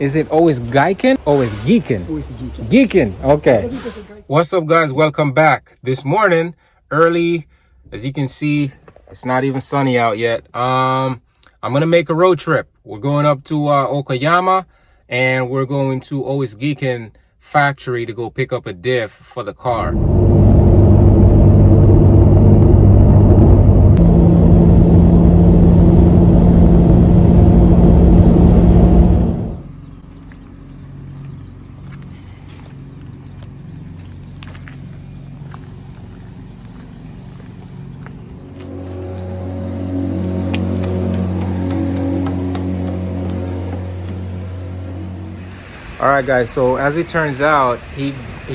Is it OS Giken? OS Giken. OS Giken. Giken. Okay. What's up, guys? Welcome back. This morning, early, as you can see, it's not even sunny out yet. I'm gonna make a road trip. We're going up to Okayama, and we're going to OS Giken Factory to go pick up a diff for the car. All right, guys, so as it turns out, he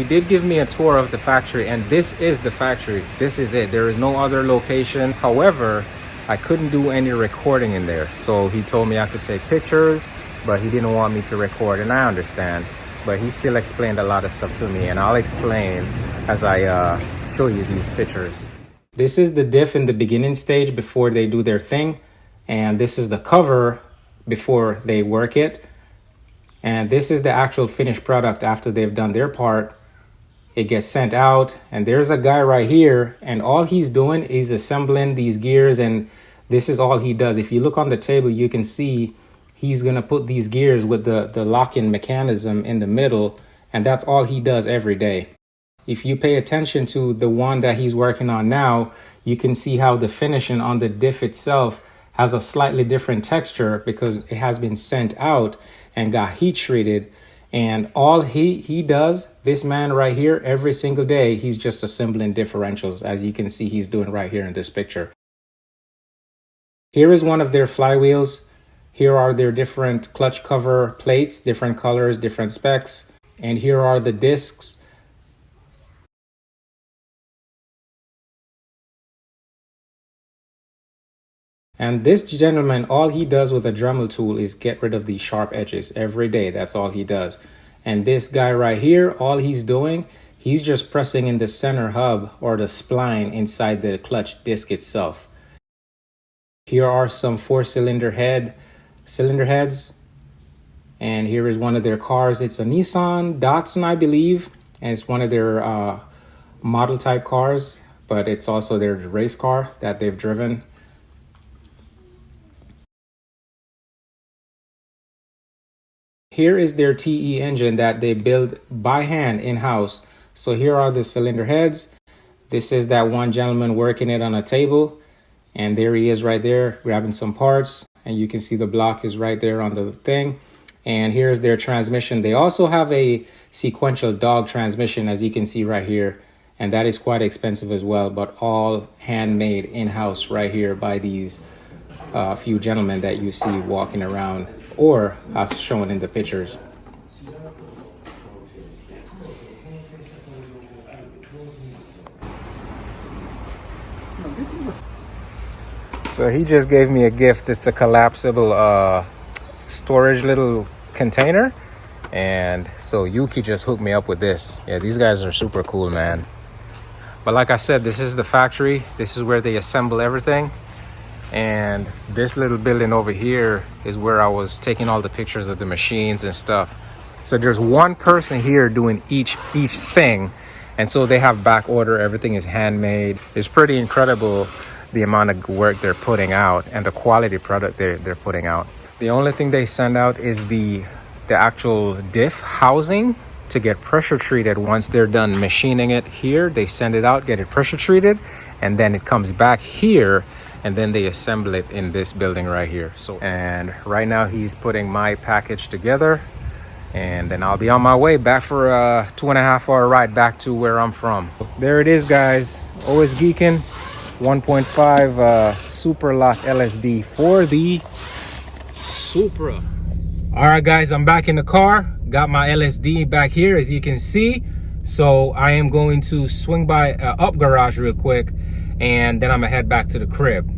did give me a tour of the factory, and this is the factory. This is it. There is no other location. However, I couldn't do any recording in there. So he told me I could take pictures, but he didn't want me to record, and I understand. But he still explained a lot of stuff to me, and I'll explain as I show you these pictures. This is the diff in the beginning stage before they do their thing, and this is the cover before they work it. And this is the actual finished product after they've done their part. It gets sent out, and there's a guy right here, and all he's doing is assembling these gears, and this is all he does. If you look on the table, you can see he's gonna put these gears with the lock-in mechanism in the middle, and that's all he does every day. If you pay attention to the one that he's working on now, you can see how the finishing on the diff itself has a slightly different texture because it has been sent out and got heat treated. And all he does, this man right here, every single day, he's just assembling differentials, as you can see he's doing right here in this picture. Here is one of their flywheels. Here are their different clutch cover plates, different colors, different specs. And here are the discs. And this gentleman, all he does with a Dremel tool is get rid of these sharp edges every day. That's all he does. And this guy right here, all he's doing, he's just pressing in the center hub or the spline inside the clutch disc itself. Here are some cylinder heads. And here is one of their cars. It's a Nissan Datsun, I believe. And it's one of their model type cars, but it's also their race car that they've driven. Here is their TE engine that they build by hand in-house. So here are the cylinder heads. This is that one gentleman working it on a table. And there he is right there grabbing some parts. And you can see the block is right there on the thing. And here's their transmission. They also have a sequential dog transmission, as you can see right here. And that is quite expensive as well, but all handmade in-house right here by these few gentlemen that you see walking around, or I've shown in the pictures. So he just gave me a gift. It's a collapsible storage little container, and so Yuki just hooked me up with this. Yeah, these guys are super cool, man. But like I said, this is the factory. This is where they assemble everything. And this little building over here is where I was taking all the pictures of the machines and stuff. So there's one person here doing each thing. And so they have back order. Everything is handmade. It's pretty incredible the amount of work they're putting out and the quality product they're putting out. The only thing they send out is the actual diff housing to get pressure treated. Once they're done machining it here, they send it out, get it pressure treated, and then it comes back here. And then they assemble it in this building right here. So, and right now he's putting my package together, and then I'll be on my way back for a 2.5-hour ride back to where I'm from. There it is, guys. OS Giken 1.5 Super Lock LSD for the Supra. All right, guys, I'm back in the car. Got my LSD back here, as you can see. So I am going to swing by Up Garage real quick, and then I'm gonna head back to the crib.